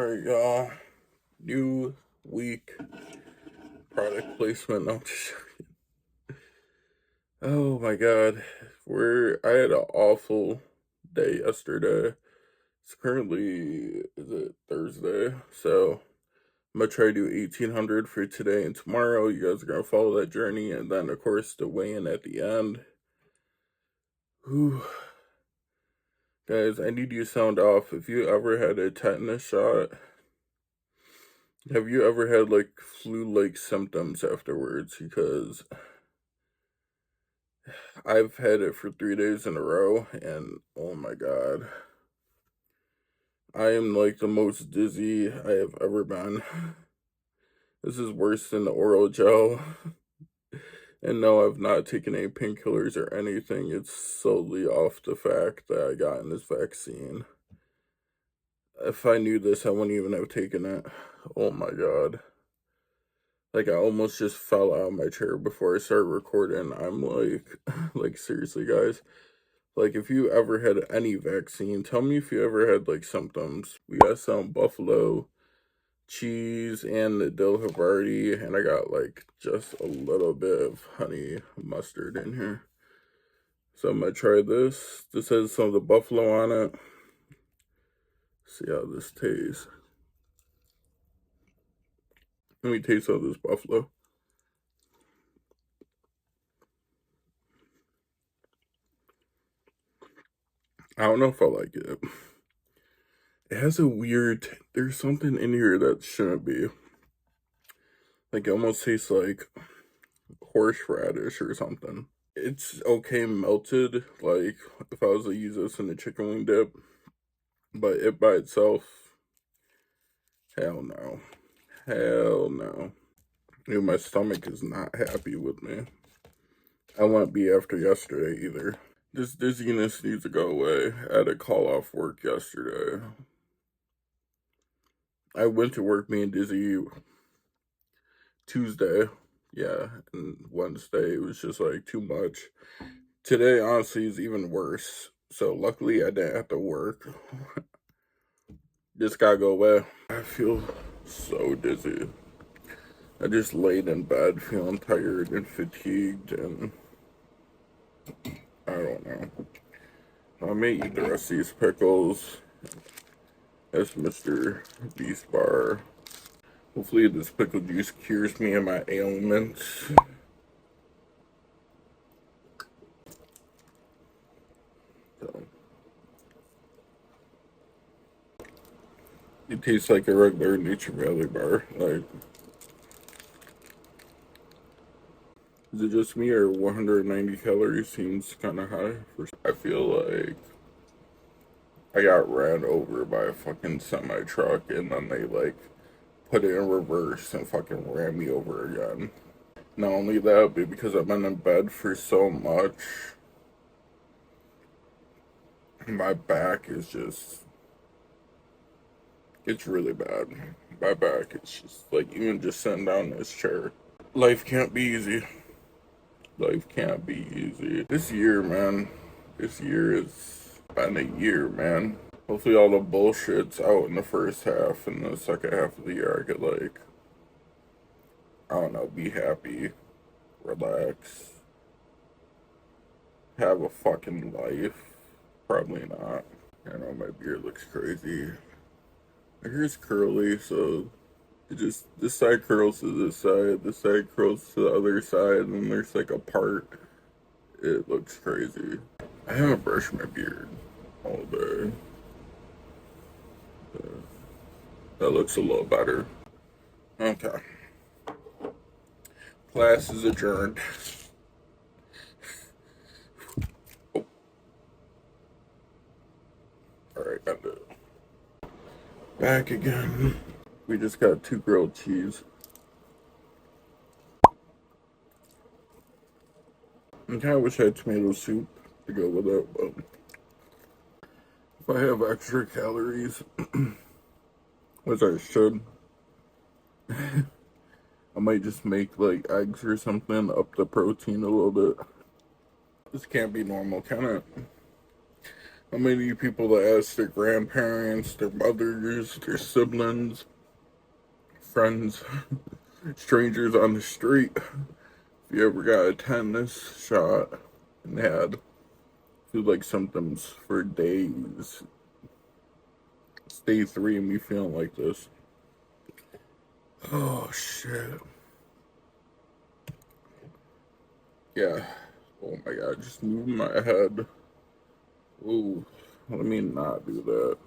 Alright, y'all. New week product placement. No, I'm just joking. Oh my god. I had an awful day yesterday. It's currently, is it Thursday? So I'm gonna try to do 1800 for today and tomorrow. You guys are gonna follow that journey, and then of course the weigh-in at the end. Whew. Guys, I need you to sound off. If you ever had a tetanus shot, have you ever had like flu-like symptoms afterwards? Because I've had it for 3 days in a row, and oh my god, I am like the most dizzy I have ever been. This is worse than the oral gel. And no, I've not taken any painkillers or anything. It's solely off the fact that I got in this vaccine. If I knew this, I wouldn't even have taken it. Oh my god. Like, I almost just fell out of my chair before I started recording. I'm like seriously, guys. Like, if you ever had any vaccine, tell me if you ever had, like, symptoms. We got some buffalo cheese and the dill Havarti, and I got, like, just a little bit of honey mustard in here. So I'm gonna try this. This has some of the buffalo on it. See how this tastes. Let me taste all this buffalo. I don't know if I like it. It has a weird, there's something in here that shouldn't be. Like, it almost tastes like horseradish or something. It's okay melted, like, if I was to use this in a chicken wing dip. But it by itself, hell no. Hell no. Dude, my stomach is not happy with me. I won't be after yesterday either. This dizziness needs to go away. I had to call off work yesterday. I went to work being dizzy Tuesday, yeah, and Wednesday it was just like too much. Today, honestly, is even worse. So luckily, I didn't have to work. Just gotta go away. I feel so dizzy. I just laid in bed feeling tired and fatigued, and I don't know. I may eat the rest of these pickles. That's Mr. Beast Bar. Hopefully this pickle juice cures me of my ailments. So, it tastes like a regular Nature Valley bar. Like, is it just me or 190 calories seems kind of high? I feel like I got ran over by a fucking semi-truck, and then they like put it in reverse and fucking ran me over again. Not only that, but because I've been in bed for so much, my back is just, it's really bad. My back is just like, even just sitting down in this chair. Life can't be easy. Life can't be easy. This year, man. This year has been a year, man. Hopefully all the bullshit's out in the first half, and the second half of the year I could, like, I don't know, be happy, relax, have a fucking life. Probably not. I know my beard looks crazy. My hair's curly, so it just, this side curls to this side curls to the other side, and there's like a part. It looks crazy. I haven't brushed my beard all day. That looks a little better. Okay. Class is adjourned. Oh. Alright, I'm done. Back again. We just got 2 grilled cheese. I kind of wish I had tomato soup to go with it, but if I have extra calories, which I should, I might just make like eggs or something, up the protein a little bit. This can't be normal, can it? How many people that ask their grandparents, their mothers, their siblings, friends, strangers on the street, if you ever got a tetanus shot and had feel-like symptoms for days. It's day 3 and me feeling like this. Oh shit. Yeah. Oh my god, just moving my head. Ooh, let me not do that.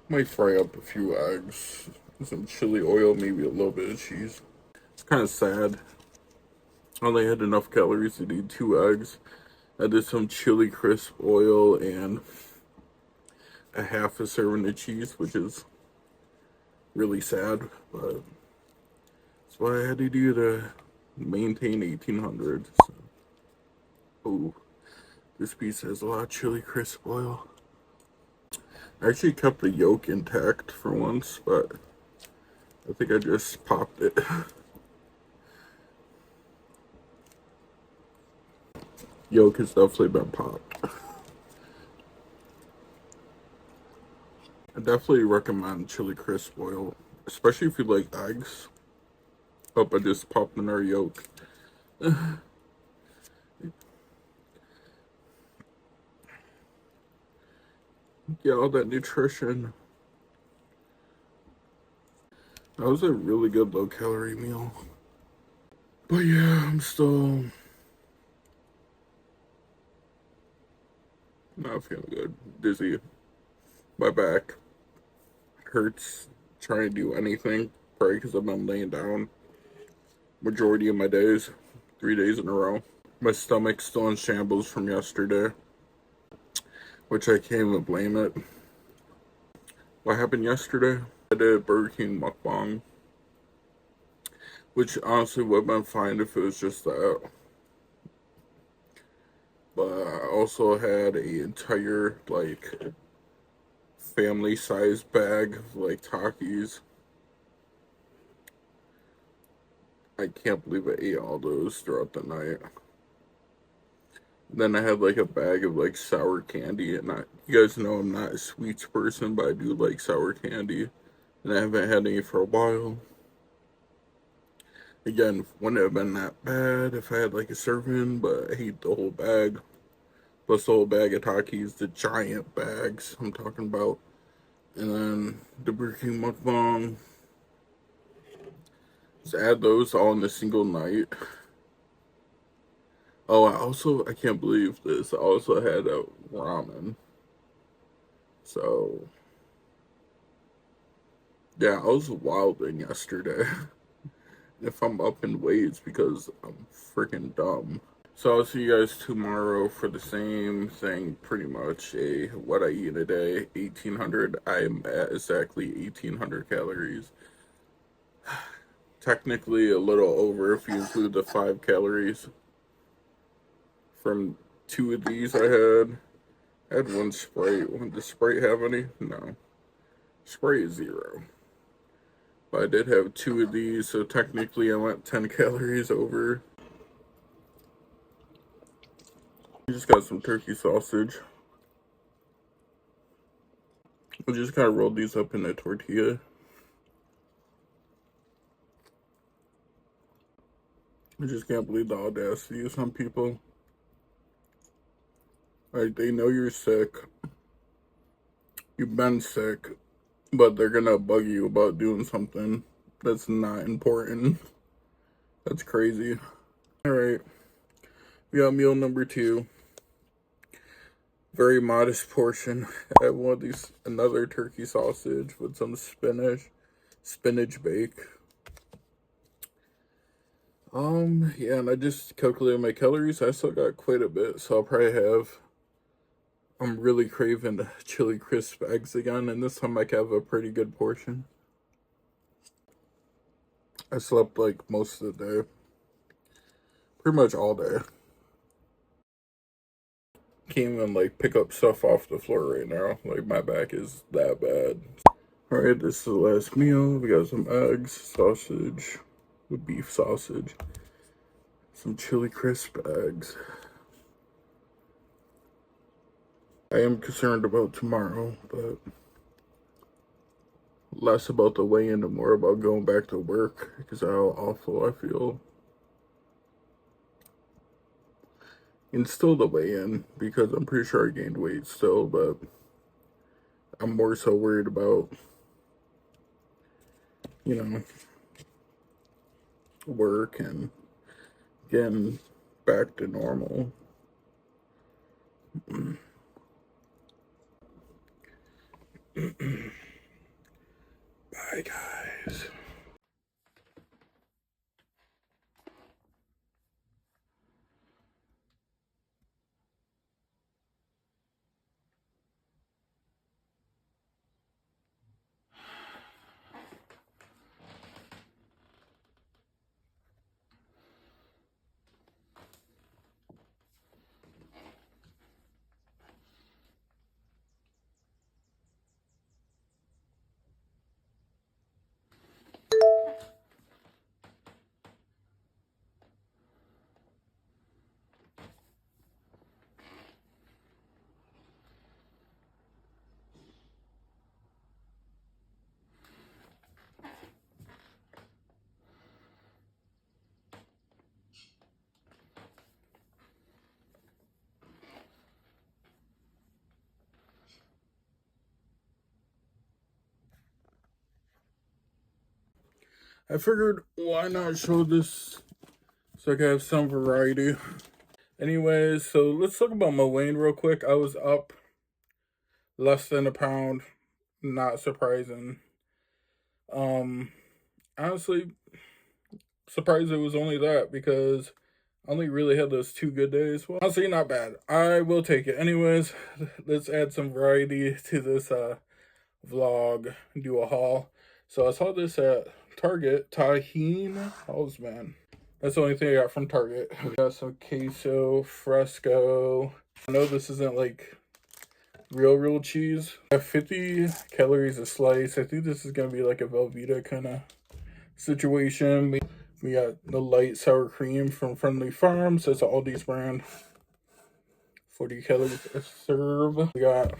Might fry up a few eggs, some chili oil, maybe a little bit of cheese. It's kind of sad. I only had enough calories to eat 2 eggs. I did some chili crisp oil and a half a serving of cheese, which is really sad, but that's what I had to do to maintain 1800. So. Oh, this piece has a lot of chili crisp oil. I actually kept the yolk intact for once, but I think I just popped it. Yolk has definitely been popped. I definitely recommend chili crisp oil, especially if you like eggs. Oh, I just popped in our yolk. Get all that nutrition. That was a really good low-calorie meal. But yeah, I'm still not feeling good. Dizzy. My back hurts trying to do anything. Probably because I've been laying down majority of my days. 3 days in a row. My stomach's still in shambles from yesterday, which I can't even blame it. What happened yesterday? I did a Burger King mukbang, which honestly would have been fine if it was just that. But I also had an entire, like, family-sized bag of, like, Takis. I can't believe I ate all those throughout the night. Then I had, like, a bag of, like, sour candy. And you guys know I'm not a sweets person, but I do like sour candy. And I haven't had any for a while. Again, wouldn't have been that bad if I had, like, a serving, but I ate the whole bag. Plus the whole bag of Takis, the giant bags I'm talking about. And then the Burger King mukbang. Just add those all in a single night. Oh, I can't believe this. I also had a ramen. So, yeah, I was wilding yesterday. If I'm up in weight, it's because I'm freaking dumb. So I'll see you guys tomorrow for the same thing, pretty much. What I eat in a day, 1800. I'm at exactly 1800 calories. Technically a little over if you include the 5 calories from 2 of these I had one Sprite. Does Sprite have any? No. Sprite is 0. But I did have 2 of these, so technically I went 10 calories over. I just got some turkey sausage. I just kind of rolled these up in a tortilla. I just can't believe the audacity of some people. Like, they know you're sick. You've been sick. But they're gonna bug you about doing something that's not important. That's crazy. Alright. We got meal number 2. Very modest portion. I have one of these, another turkey sausage with some spinach bake. Yeah, and I just calculated my calories. I still got quite a bit, so I'll probably have, I'm really craving the chili crisp eggs again, and this time I can have a pretty good portion. I slept like most of the day. Pretty much all day. Can't even like pick up stuff off the floor right now. Like, my back is that bad. Alright, this is the last meal. We got some eggs, sausage, with beef sausage, some chili crisp eggs. I am concerned about tomorrow, but less about the weigh-in and more about going back to work because of how awful I feel. And still the weigh-in because I'm pretty sure I gained weight still, but I'm more so worried about, work and getting back to normal. Bye, guys. I figured why not show this so I can have some variety. Anyways, so let's talk about my weighing real quick. I was up less than a pound. Not surprising. Honestly, surprised it was only that because I only really had those 2 good days. Well, honestly, not bad. I will take it. Anyways, let's add some variety to this vlog, do a haul. So I saw this at Target, Tahine House, man. That's the only thing I got from Target. We got some queso fresco. I know this isn't like real cheese. I have 50 calories a slice. I think this is gonna be like a Velveeta kind of situation. We got the light sour cream from Friendly Farms. That's an Aldi's brand. 40 calories a serve. We got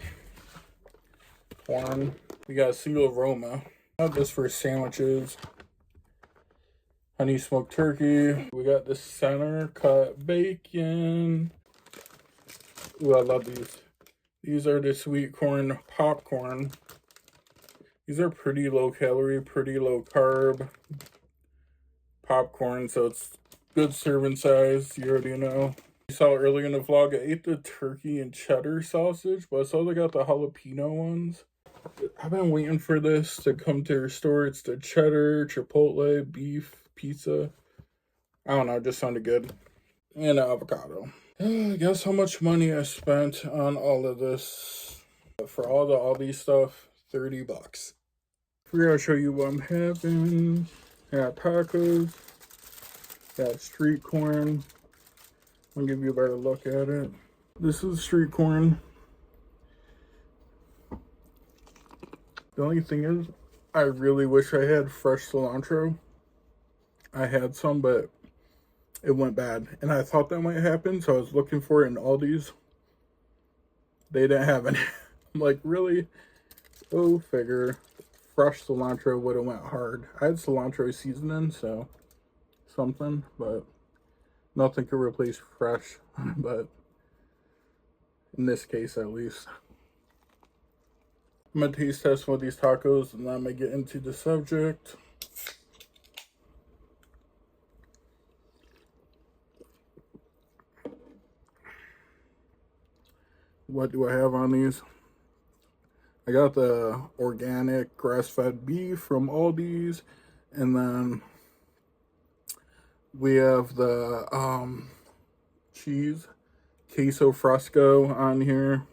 corn. We got single aroma. Not just for sandwiches. Honey smoked turkey. We got the center cut bacon. Ooh, I love these. These are the sweet corn popcorn. These are pretty low calorie, pretty low carb popcorn, so it's good serving size. You already know. You saw earlier in the vlog, I ate the turkey and cheddar sausage, but I saw they got the jalapeno ones. I've been waiting for this to come to their store. It's the cheddar, chipotle, beef, pizza. I don't know, it just sounded good. And avocado. Guess how much money I spent on all of this. For all the Aldi stuff, $30. Here I'll show you what I'm having. I got tacos. Got street corn. I'll give you a better look at it. This is street corn. The only thing is, I really wish I had fresh cilantro. I had some, but it went bad. And I thought that might happen, so I was looking for it in Aldi's. They didn't have any. I'm like, really? Oh, figure. Fresh cilantro would have went hard. I had cilantro seasoning, so something, but nothing could replace fresh. But in this case, at least. I'm gonna taste test one of these tacos and then I'm gonna get into the subject. What do I have on these? I got the organic grass-fed beef from Aldi's, and then we have the cheese, queso fresco on here.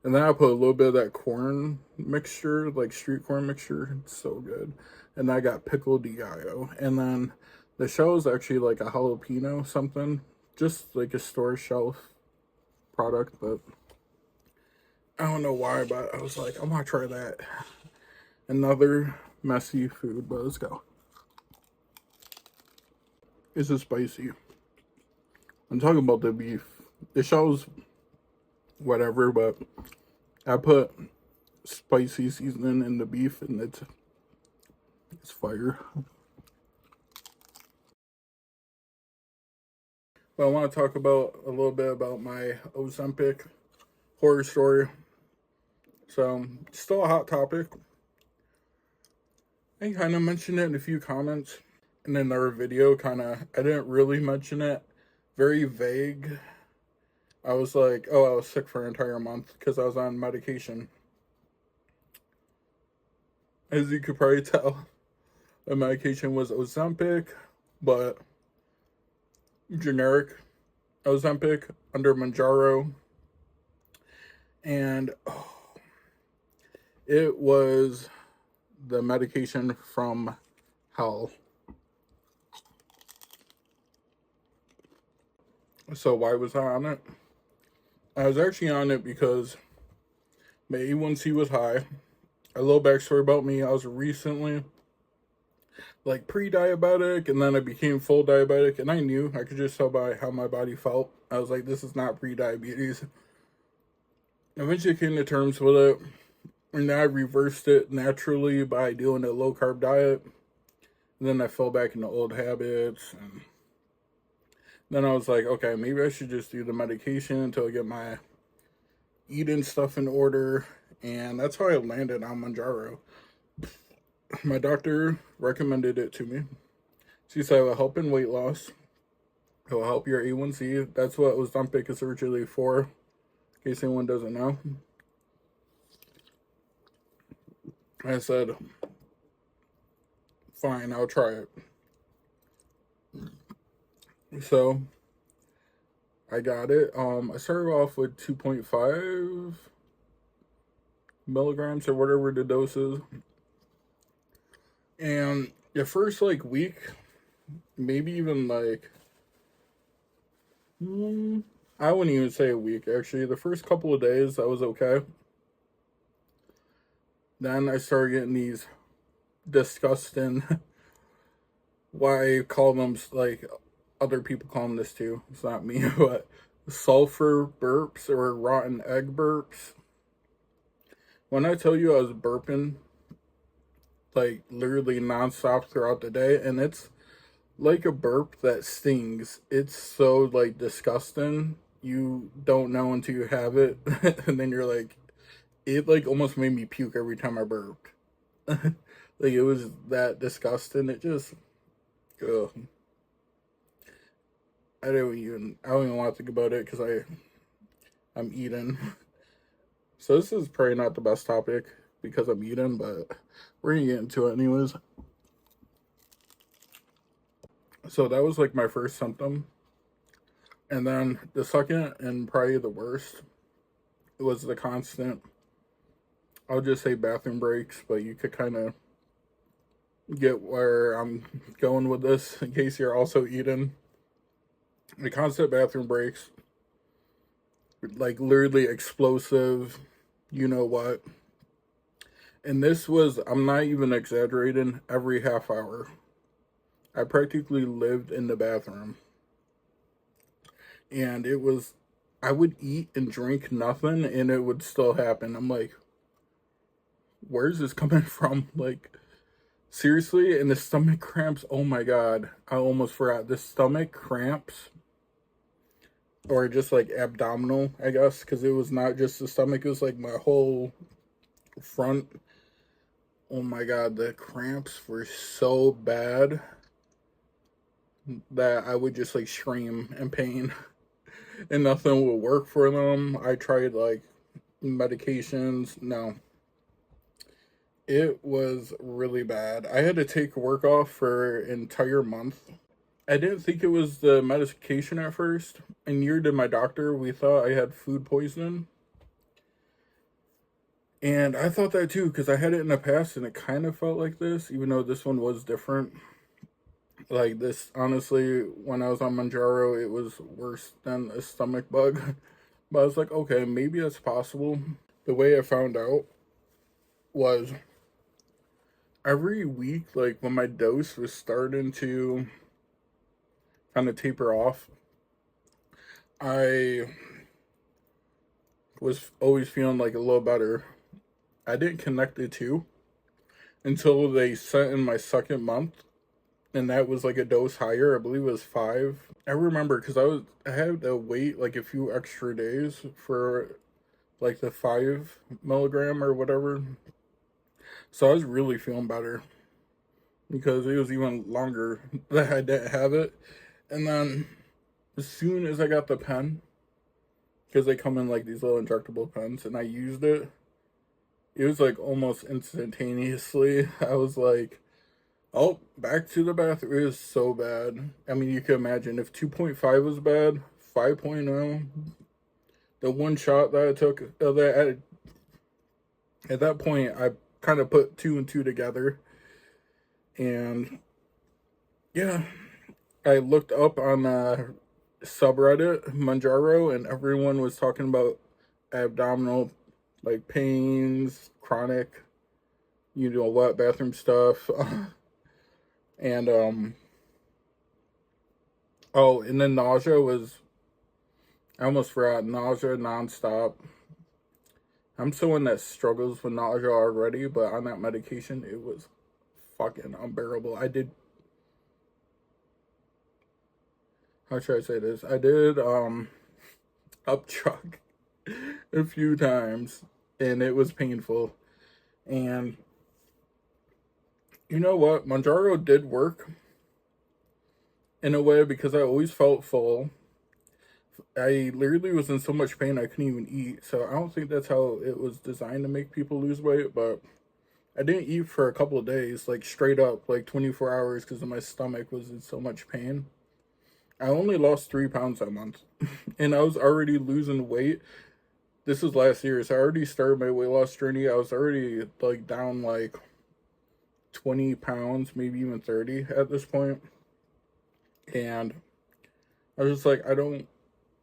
And then I put a little bit of that corn mixture, like street corn mixture. It's so good. And I got pickled gallo. And then the shell is actually like a jalapeno something. Just like a store shelf product. But I don't know why, but I was like, I'm going to try that. Another messy food, but let's go. Is it spicy? I'm talking about the beef. The shell's whatever, but I put spicy seasoning in the beef, and it's fire. But I want to talk about a little bit about my Ozempic horror story. So, still a hot topic. I kind of mentioned it in a few comments. And in our video, I didn't really mention it. Very vague. I was like, oh, I was sick for an entire month because I was on medication. As you could probably tell, the medication was Ozempic, but generic Ozempic under Mounjaro. And it was the medication from hell. So why was I on it? I was actually on it because my A1C was high. A little backstory about me: I was recently like pre-diabetic, and then I became full diabetic, and I knew I could just tell by how my body felt. I was like, this is not pre-diabetes. Eventually came to terms with it, and then I reversed it naturally by doing a low-carb diet. And then I fell back into old habits, and then I was like, okay, maybe I should just do the medication until I get my eating stuff in order. And that's how I landed on Mounjaro. My doctor recommended it to me. She said it will help in weight loss. It will help your A1C. That's what Ozempic is originally for, in case anyone doesn't know. I said, fine, I'll try it. So I got it. I started off with 2.5 milligrams or whatever the dose is. And the first like week, maybe even like, I wouldn't even say a week actually. The first couple of days I was okay. Then I started getting these disgusting, why I call them, like other people call them this too, it's not me, but sulfur burps or rotten egg burps. When I tell you I was burping like literally nonstop throughout the day, and it's like a burp that stings. It's so like disgusting. You don't know until you have it, and then you're like, it like almost made me puke every time I burped. Like it was that disgusting. It just, ugh. I don't even want to think about it because I'm eating. So this is probably not the best topic because I'm eating, but we're gonna get into it anyways. So that was like my first symptom. And then the second and probably the worst was the constant, I'll just say bathroom breaks, but you could kind of get where I'm going with this in case you're also eating. The constant bathroom breaks, like literally explosive, you know what. And this was, I'm not even exaggerating, every half hour. I practically lived in the bathroom. And it was, I would eat and drink nothing and it would still happen. I'm like, where's this coming from? Like, seriously? And the stomach cramps, oh my god, I almost forgot. The stomach cramps, or just like abdominal, I guess, because it was not just the stomach, it was like my whole front. Oh my god, the cramps were so bad that I would just like scream in pain and nothing would work for them. I tried like medications, no. It was really bad. I had to take work off for an entire month. I didn't think it was the medication at first. And near to my doctor, we thought I had food poisoning. And I thought that too, because I had it in the past and it kind of felt like this, even though this one was different. Like this, honestly, when I was on Mounjaro, it was worse than a stomach bug. But I was like, okay, maybe that's possible. The way I found out was every week, like when my dose was starting to kind of taper off, I was always feeling like a little better. I didn't connect the two until they sent in my second month, and that was like a dose higher. I believe it was 5. I remember because I had to wait like a few extra days for like the 5 milligram or whatever. So I was really feeling better because it was even longer that I didn't have it. And then as soon as I got the pen, because they come in like these little injectable pens, and I used it, it was like almost instantaneously. I was like, oh, back to the bathroom. It was so bad. I mean, you can imagine if 2.5 was bad, 5.0, the one shot that I took, at that point, I kind of put 2 and 2 together. And yeah, I looked up on subreddit Mounjaro, and everyone was talking about abdominal like pains, chronic, wet bathroom stuff. And oh, and then nausea was, I almost forgot, nausea nonstop. I'm someone that struggles with nausea already, but on that medication it was fucking unbearable. How should I say this? I did upchuck a few times, and it was painful. And you know what? Mounjaro did work in a way because I always felt full. I literally was in so much pain I couldn't even eat. So I don't think that's how it was designed to make people lose weight. But I didn't eat for a couple of days, like straight up, like 24 hours, because my stomach was in so much pain. I only lost 3 pounds that month, and I was already losing weight. This was last year, so I already started my weight loss journey. I was already like down like 20 pounds, maybe even 30 at this point. And I was just like, I don't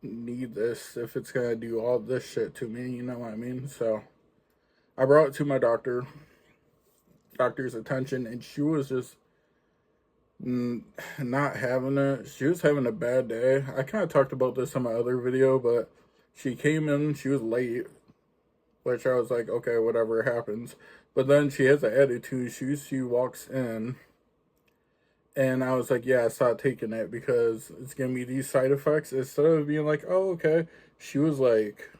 need this if it's gonna do all this shit to me, you know what I mean? So I brought it to my doctor's attention, and she was just not having it. She was having a bad day. I kind of talked about this in my other video, but she came in, she was late, which I was like, okay, whatever happens. But then she has an attitude. She walks in, and I was like, yeah, stop taking it because it's gonna be these side effects. Instead of being like, oh, okay, she was like,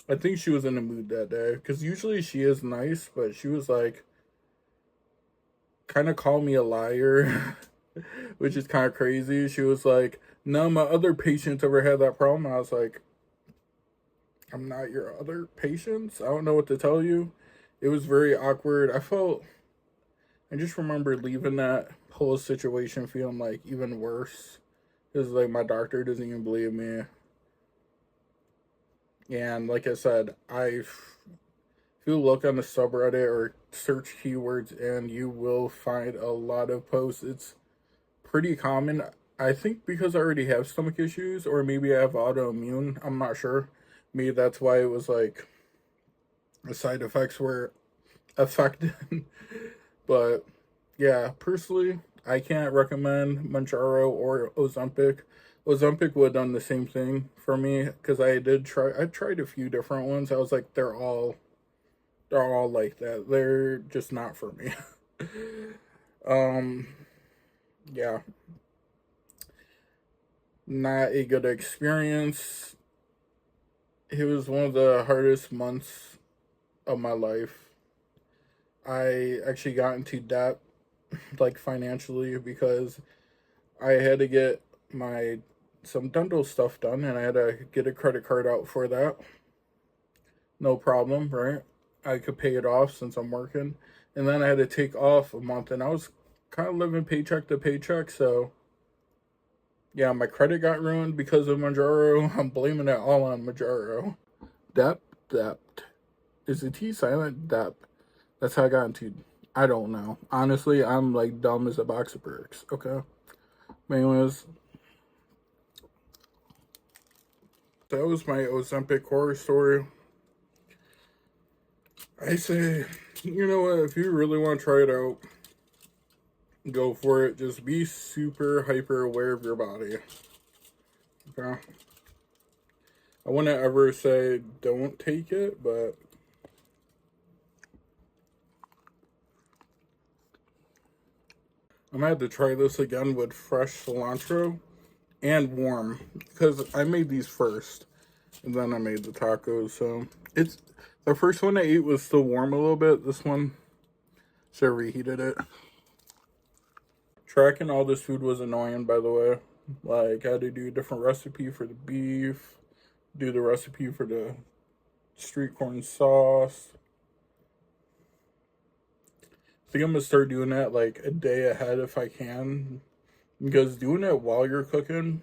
I think she was in the mood that day because usually she is nice, but she was like, kind of called me a liar, which is kind of crazy. She was like, none of my other patients ever had that problem. I was like, I'm not your other patients. I don't know what to tell you. It was very awkward. I just remember leaving that whole situation feeling like even worse. Because like my doctor doesn't even believe me. And like I said, if you look on the subreddit or search keywords, and you will find a lot of posts. It's pretty common. I think because I already have stomach issues, or maybe I have autoimmune. I'm not sure. Maybe that's why it was like the side effects were affected. But yeah, personally, I can't recommend Mounjaro or Ozempic. Ozempic would have done the same thing for me because I tried a few different ones. I was like, they're all like that. They're just not for me. um yeah, not a good experience. It was one of the hardest months of my life. I actually got into debt, like financially, because I had to get some dental stuff done, and I had to get a credit card out for that. No problem, right? I could pay it off since I'm working. And then I had to take off a month, and I was kind of living paycheck to paycheck, so yeah, my credit got ruined because of Mounjaro. I'm blaming it all on Mounjaro. Debt. Is the T silent? Debt. That's how I got into. I don't know. Honestly, I'm like dumb as a box of bricks. Okay. But anyways, that was my Ozempic horror story. I say, you know what? If you really want to try it out, go for it. Just be super hyper aware of your body. Okay. I wouldn't ever say don't take it, but I'm gonna have to try this again with fresh cilantro and warm, because I made these first and then I made the tacos. So it's the first one I ate was still warm a little bit. This one, should have reheated it. Tracking all this food was annoying, by the way. Like, I had to do a different recipe for the beef, do the recipe for the street corn sauce. I think I'm gonna start doing that like a day ahead if I can, because doing it while you're cooking,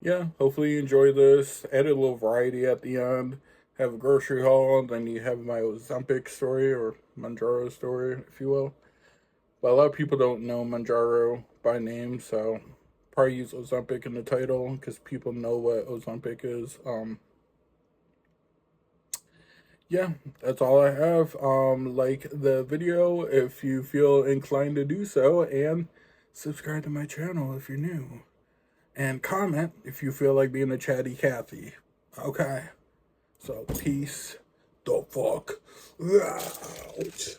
yeah, hopefully you enjoy this. Add a little variety at the end. Have a grocery haul, and then you have my Ozempic story, or Mounjaro story, if you will. But a lot of people don't know Mounjaro by name, so probably use Ozempic in the title because people know what Ozempic is. Yeah, that's all I have. Like the video if you feel inclined to do so, and subscribe to my channel if you're new. And comment if you feel like being a chatty Cathy. Okay. So peace the fuck out.